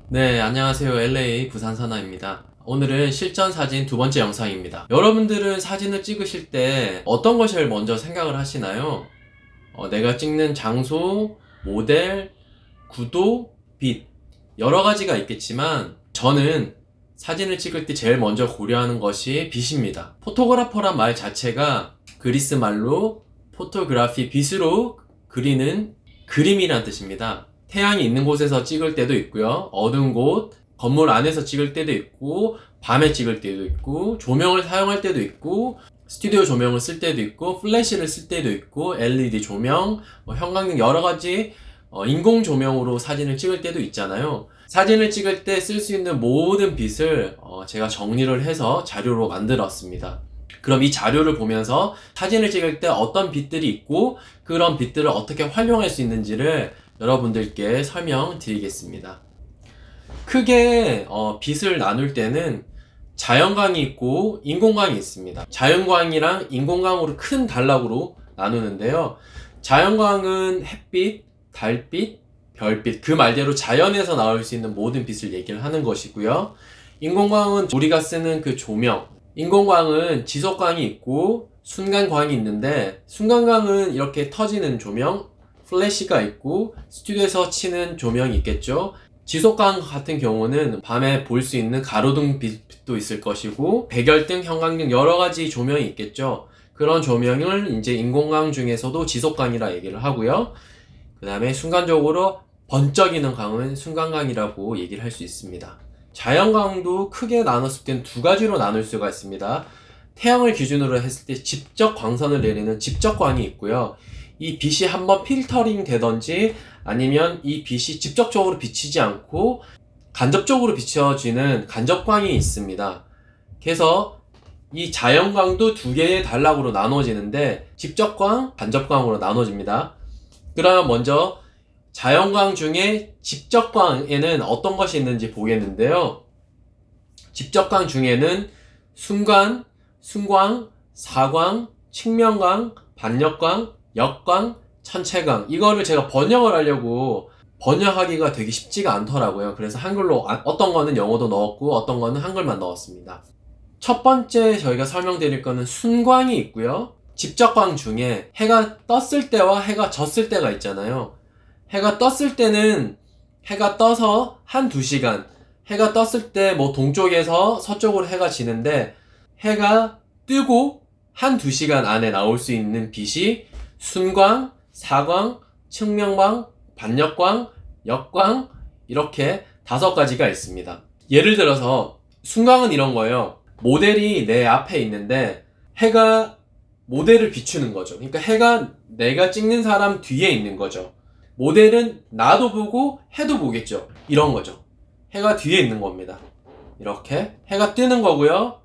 네, 안녕하세요. LA 부산사나입니다. 오늘은 실전 사진 두 번째 영상입니다. 여러분들은 사진을 찍으실 때 어떤 것을 제일 먼저 생각을 하시나요? 내가 찍는 장소, 모델, 구도, 빛 여러 가지가 있겠지만 저는 사진을 찍을 때 제일 먼저 고려하는 것이 빛입니다. 포토그래퍼란 말 자체가 그리스 말로 포토그래피, 빛으로 그리는 그림이란 뜻입니다. 태양이 있는 곳에서 찍을 때도 있고요. 어두운 곳, 건물 안에서 찍을 때도 있고, 밤에 찍을 때도 있고, 조명을 사용할 때도 있고, 스튜디오 조명을 쓸 때도 있고, 플래시를 쓸 때도 있고, LED 조명, 형광등 여러 가지 인공 조명으로 사진을 찍을 때도 있잖아요. 사진을 찍을 때 쓸 수 있는 모든 빛을 제가 정리를 해서 자료로 만들었습니다. 그럼 이 자료를 보면서 사진을 찍을 때 어떤 빛들이 있고 그런 빛들을 어떻게 활용할 수 있는지를 여러분들께 설명드리겠습니다. 크게 빛을 나눌 때는 자연광이 있고 인공광이 있습니다. 자연광이랑 인공광으로 큰 단락으로 나누는데요. 자연광은 햇빛, 달빛, 별빛, 그 말대로 자연에서 나올 수 있는 모든 빛을 얘기를 하는 것이고요. 인공광은 우리가 쓰는 그 조명, 인공광은 지속광이 있고 순간광이 있는데, 순간광은 이렇게 터지는 조명, 플래시가 있고 스튜디오에서 치는 조명이 있겠죠. 지속광 같은 경우는 밤에 볼 수 있는 가로등 빛도 있을 것이고 백열등, 형광등 여러 가지 조명이 있겠죠. 그런 조명을 이제 인공광 중에서도 지속광이라 얘기를 하고요. 그 다음에 순간적으로 번쩍이는 광은 순간광이라고 얘기를 할 수 있습니다. 자연광도 크게 나눴을 땐 두 가지로 나눌 수가 있습니다. 태양을 기준으로 했을 때 직접 광선을 내리는 직접광이 있고요. 이 빛이 한번 필터링 되던지 아니면 이 빛이 직접적으로 비치지 않고 간접적으로 비춰지는 간접광이 있습니다. 그래서 이 자연광도 두 개의 단락으로 나눠지는데 직접광, 간접광으로 나눠집니다. 그러면 먼저 자연광 중에 직접광에는 어떤 것이 있는지 보겠는데요. 직접광 중에는 순간, 순광, 사광, 측면광, 반역광, 역광, 천체광, 이거를 제가 번역을 하려고 번역하기가 되게 쉽지가 않더라고요. 그래서 한글로 어떤 거는 영어도 넣었고 어떤 거는 한글만 넣었습니다. 첫 번째 저희가 설명드릴 거는 순광이 있고요. 직접광 중에 해가 떴을 때와 해가 졌을 때가 있잖아요. 해가 떴을 때는 해가 떠서 한 2시간, 해가 떴을 때 뭐 동쪽에서 서쪽으로 해가 지는데 해가 뜨고 한 2시간 안에 나올 수 있는 빛이 순광, 사광, 측면광, 반역광, 역광 이렇게 5가지가 있습니다. 예를 들어서 순광은 이런 거예요. 모델이 내 앞에 있는데 해가 모델을 비추는 거죠. 그러니까 해가 내가 찍는 사람 뒤에 있는 거죠. 모델은 나도 보고 해도 보겠죠. 이런 거죠. 해가 뒤에 있는 겁니다. 이렇게 해가 뜨는 거고요.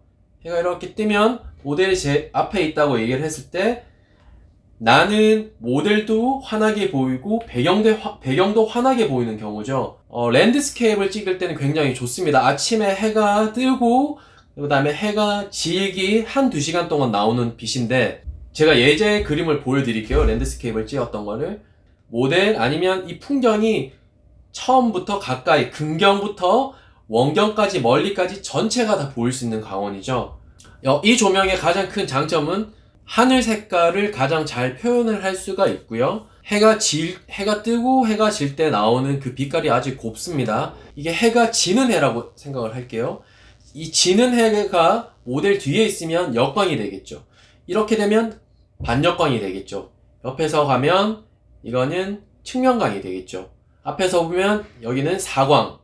해가 이렇게 뜨면 모델이 제 앞에 있다고 얘기를 했을 때 나는 모델도 환하게 보이고 배경도 환하게 보이는 경우죠. 랜드스케이프를 찍을 때는 굉장히 좋습니다. 아침에 해가 뜨고 그 다음에 해가 지기 한 2시간 동안 나오는 빛인데, 제가 예제 그림을 보여드릴게요. 랜드스케이프를 찍었던 거를. 모델 아니면 이 풍경이 처음부터 가까이, 근경부터 원경까지 멀리까지 전체가 다 보일 수 있는 광원이죠. 이 조명의 가장 큰 장점은 하늘 색깔을 가장 잘 표현을 할 수가 있고요. 해가 뜨고 해가 질 때 나오는 그 빛깔이 아주 곱습니다. 이게 해가 지는 해라고 생각을 할게요. 이 지는 해가 모델 뒤에 있으면 역광이 되겠죠. 이렇게 되면 반역광이 되겠죠. 옆에서 가면 이거는 측면광이 되겠죠. 앞에서 보면 여기는 사광,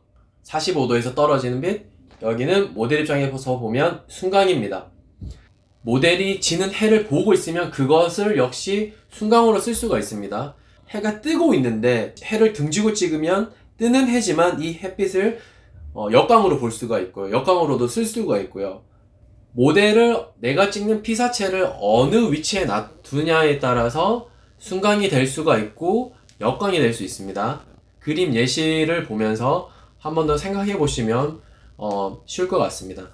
45도에서 떨어지는 빛, 여기는 모델 입장에서 보면 순광입니다. 모델이 지는 해를 보고 있으면 그것을 역시 순광으로 쓸 수가 있습니다. 해가 뜨고 있는데 해를 등지고 찍으면 뜨는 해지만 이 햇빛을 역광으로 볼 수가 있고요. 역광으로도 쓸 수가 있고요. 모델을 내가 찍는 피사체를 어느 위치에 놔두냐에 따라서 순광이 될 수가 있고 역광이 될 수 있습니다. 그림 예시를 보면서 한 번 더 생각해 보시면 쉬울 것 같습니다.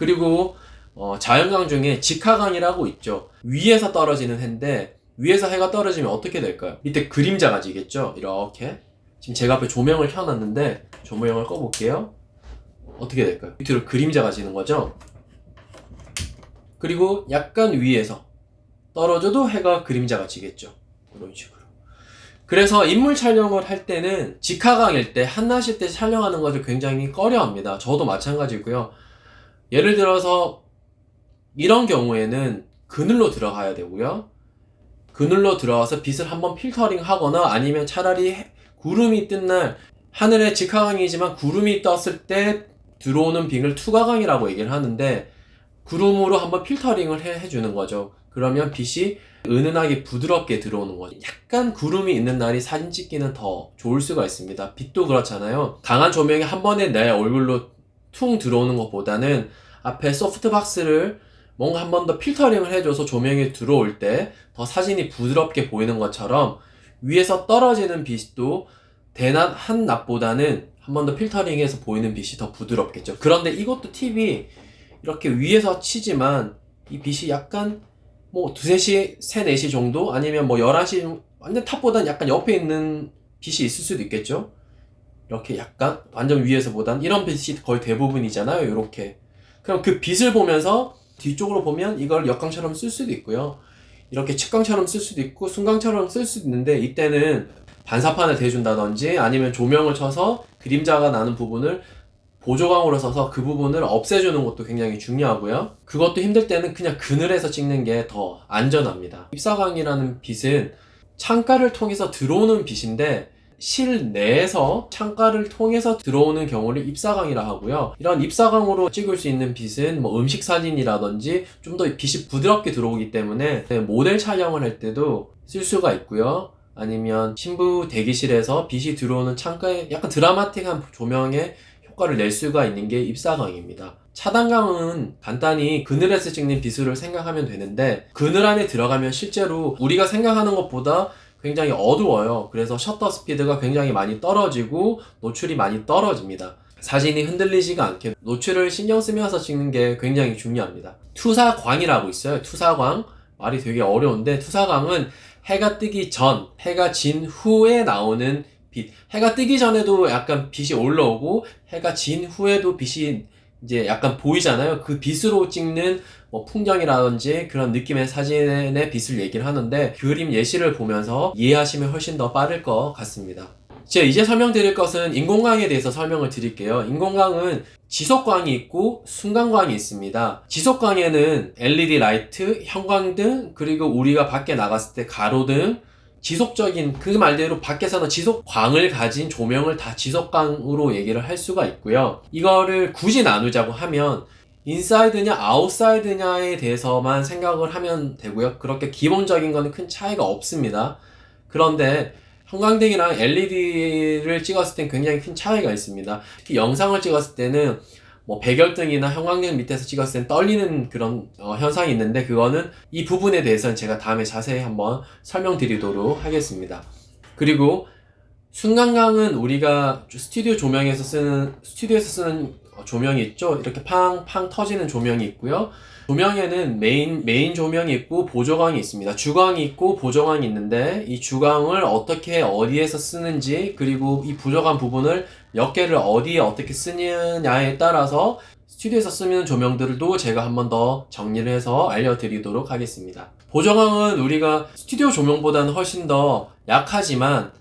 그리고 자연광 중에 직화광이라고 있죠. 위에서 떨어지는 해인데 위에서 해가 떨어지면 어떻게 될까요? 밑에 그림자가 지겠죠? 이렇게. 지금 제가 앞에 조명을 켜놨는데 조명을 꺼볼게요. 어떻게 될까요? 밑으로 그림자가 지는 거죠? 그리고 약간 위에서 떨어져도 해가 그림자가 지겠죠. 이런 식으로. 그래서 인물 촬영을 할 때는 직화광일 때, 한낮일 때 촬영하는 것을 굉장히 꺼려합니다. 저도 마찬가지고요. 예를 들어서 이런 경우에는 그늘로 들어가야 되고요. 그늘로 들어가서 빛을 한번 필터링 하거나 아니면 차라리 구름이 뜬 날, 하늘에 직화광이지만 구름이 떴을 때 들어오는 빛을 투과광이라고 얘기를 하는데, 구름으로 한번 필터링을 해주는 거죠. 그러면 빛이 은은하게 부드럽게 들어오는 거죠. 약간 구름이 있는 날이 사진 찍기는 더 좋을 수가 있습니다. 빛도 그렇잖아요. 강한 조명이 한 번에 내 얼굴로 퉁 들어오는 것보다는 앞에 소프트박스를 뭔가 한 번 더 필터링을 해줘서 조명이 들어올 때 더 사진이 부드럽게 보이는 것처럼, 위에서 떨어지는 빛도 대낮 한낮보다는 한 번 더 필터링해서 보이는 빛이 더 부드럽겠죠. 그런데 이것도 팁이, 이렇게 위에서 치지만 이 빛이 약간 뭐 2, 3시, 3, 4시 정도? 아니면 뭐 11시, 완전 탑보단 약간 옆에 있는 빛이 있을 수도 있겠죠? 이렇게 약간 완전 위에서보단 이런 빛이 거의 대부분이잖아요. 이렇게. 그럼 그 빛을 보면서 뒤쪽으로 보면 이걸 역광처럼 쓸 수도 있고요. 이렇게 측광처럼 쓸 수도 있고 순광처럼 쓸 수도 있는데, 이때는 반사판을 대준다든지 아니면 조명을 쳐서 그림자가 나는 부분을 보조광으로 써서 그 부분을 없애주는 것도 굉장히 중요하고요. 그것도 힘들 때는 그냥 그늘에서 찍는 게 더 안전합니다. 입사광이라는 빛은 창가를 통해서 들어오는 빛인데, 실내에서 창가를 통해서 들어오는 경우를 입사광이라 하고요. 이런 입사광으로 찍을 수 있는 빛은 뭐 음식 사진이라든지 좀 더 빛이 부드럽게 들어오기 때문에 모델 촬영을 할 때도 쓸 수가 있고요. 아니면 신부 대기실에서 빛이 들어오는 창가에 약간 드라마틱한 조명에 효과를 낼 수가 있는 게 입사광입니다. 차단광은 간단히 그늘에서 찍는 빛으로 생각하면 되는데, 그늘 안에 들어가면 실제로 우리가 생각하는 것보다 굉장히 어두워요. 그래서 셔터 스피드가 굉장히 많이 떨어지고 노출이 많이 떨어집니다. 사진이 흔들리지가 않게 노출을 신경 쓰면서 찍는 게 굉장히 중요합니다. 투사광이라고 있어요. 투사광. 말이 되게 어려운데, 투사광은 해가 뜨기 전, 해가 진 후에 나오는 빛. 해가 뜨기 전에도 약간 빛이 올라오고 해가 진 후에도 빛이 이제 약간 보이잖아요. 그 빛으로 찍는 뭐 풍경이라든지 그런 느낌의 사진의 빛을 얘기를 하는데, 그림 예시를 보면서 이해하시면 훨씬 더 빠를 것 같습니다. 제가 이제 설명드릴 것은 인공광에 대해서 설명을 드릴게요. 인공광은 지속광이 있고 순간광이 있습니다. 지속광에는 LED 라이트, 형광등, 그리고 우리가 밖에 나갔을 때 가로등, 지속적인, 그 말대로 밖에서는 지속광을 가진 조명을 다 지속광으로 얘기를 할 수가 있고요. 이거를 굳이 나누자고 하면 인사이드냐 아웃사이드냐에 대해서만 생각을 하면 되고요. 그렇게 기본적인 거는 큰 차이가 없습니다. 그런데 형광등이랑 LED를 찍었을 땐 굉장히 큰 차이가 있습니다. 특히 영상을 찍었을 때는 뭐 백열등이나 형광등 밑에서 찍었을 땐 떨리는 그런 현상이 있는데, 그거는 이 부분에 대해서는 제가 다음에 자세히 한번 설명드리도록 하겠습니다. 그리고 순간광은 우리가 스튜디오에서 쓰는 조명이 있죠. 이렇게 팡팡 터지는 조명이 있고요. 조명에는 메인 조명이 있고 보조광이 있습니다. 주광이 있고 보조광이 있는데, 이 주광을 어떻게 어디에서 쓰는지, 그리고 이 보조광 부분을 몇 개를 어디에 어떻게 쓰느냐에 따라서 스튜디오에서 쓰는 조명들도 제가 한번 더 정리를 해서 알려드리도록 하겠습니다. 보조광은 우리가 스튜디오 조명보다는 훨씬 더 약하지만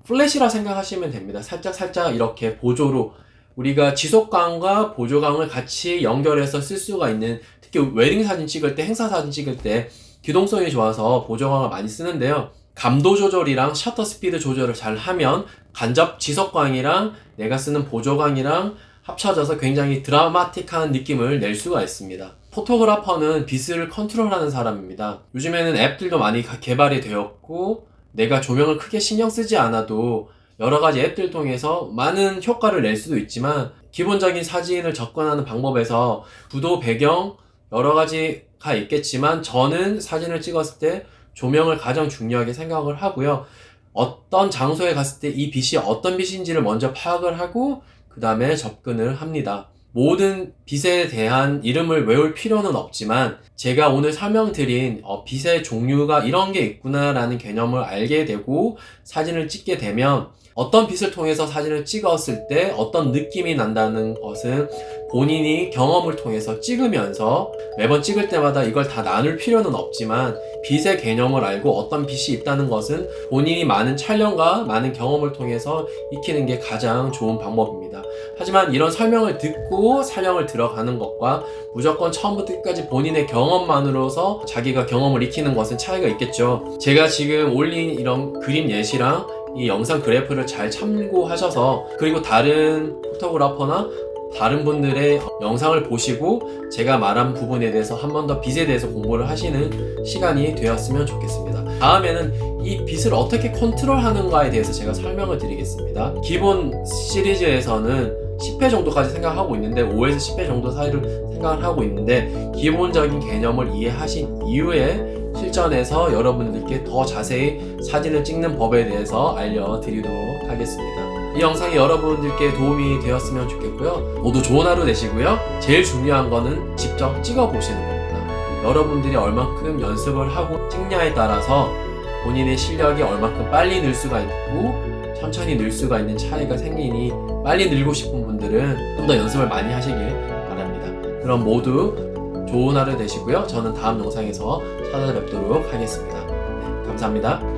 플래시라 생각하시면 됩니다. 살짝 이렇게 보조로 우리가 지속광과 보조광을 같이 연결해서 쓸 수가 있는, 특히 웨딩 사진 찍을 때, 행사 사진 찍을 때 기동성이 좋아서 보조광을 많이 쓰는데요. 감도 조절이랑 셔터 스피드 조절을 잘 하면 간접 지속광이랑 내가 쓰는 보조광이랑 합쳐져서 굉장히 드라마틱한 느낌을 낼 수가 있습니다. 포토그래퍼는 빛을 컨트롤하는 사람입니다. 요즘에는 앱들도 많이 개발이 되었고, 내가 조명을 크게 신경 쓰지 않아도 여러가지 앱들 통해서 많은 효과를 낼 수도 있지만, 기본적인 사진을 접근하는 방법에서 구도, 배경 여러가지가 있겠지만, 저는 사진을 찍었을 때 조명을 가장 중요하게 생각을 하고요. 어떤 장소에 갔을 때 이 빛이 어떤 빛인지를 먼저 파악을 하고 그 다음에 접근을 합니다. 모든 빗에 대한 이름을 외울 필요는 없지만 제가 오늘 설명드린 빗의 종류가 이런 게 있구나 라는 개념을 알게 되고 사진을 찍게 되면 어떤 빗을 통해서 사진을 찍었을 때 어떤 느낌이 난다는 것은 본인이 경험을 통해서 찍으면서 매번 찍을 때마다 이걸 다 나눌 필요는 없지만 빗의 개념을 알고 어떤 빗이 있다는 것은 본인이 많은 촬영과 많은 경험을 통해서 익히는 게 가장 좋은 방법입니다. 하지만 이런 설명을 듣고 촬영을 들어가는 것과 무조건 처음부터 끝까지 본인의 경험만으로서 자기가 경험을 익히는 것은 차이가 있겠죠. 제가 지금 올린 이런 그림 예시랑 이 영상 그래프를 잘 참고하셔서 그리고 다른 포토그래퍼나 다른 분들의 영상을 보시고 제가 말한 부분에 대해서 한 번 더 빗에 대해서 공부를 하시는 시간이 되었으면 좋겠습니다. 다음에는 이 빗을 어떻게 컨트롤하는가에 대해서 제가 설명을 드리겠습니다. 기본 시리즈에서는 10회 정도까지 생각하고 있는데 5에서 10회 정도 사이를 생각을 하고 있는데 기본적인 개념을 이해하신 이후에 실전에서 여러분들께 더 자세히 사진을 찍는 법에 대해서 알려드리도록 하겠습니다. 이 영상이 여러분들께 도움이 되었으면 좋겠고요. 모두 좋은 하루 되시고요. 제일 중요한 거는 직접 찍어보시는 겁니다. 여러분들이 얼만큼 연습을 하고 찍냐에 따라서 본인의 실력이 얼만큼 빨리 늘 수가 있고 천천히 늘 수가 있는 차이가 생기니 빨리 늘고 싶은 분들은 좀 더 연습을 많이 하시길 바랍니다. 그럼 모두 좋은 하루 되시고요. 저는 다음 영상에서 찾아뵙도록 하겠습니다. 네, 감사합니다.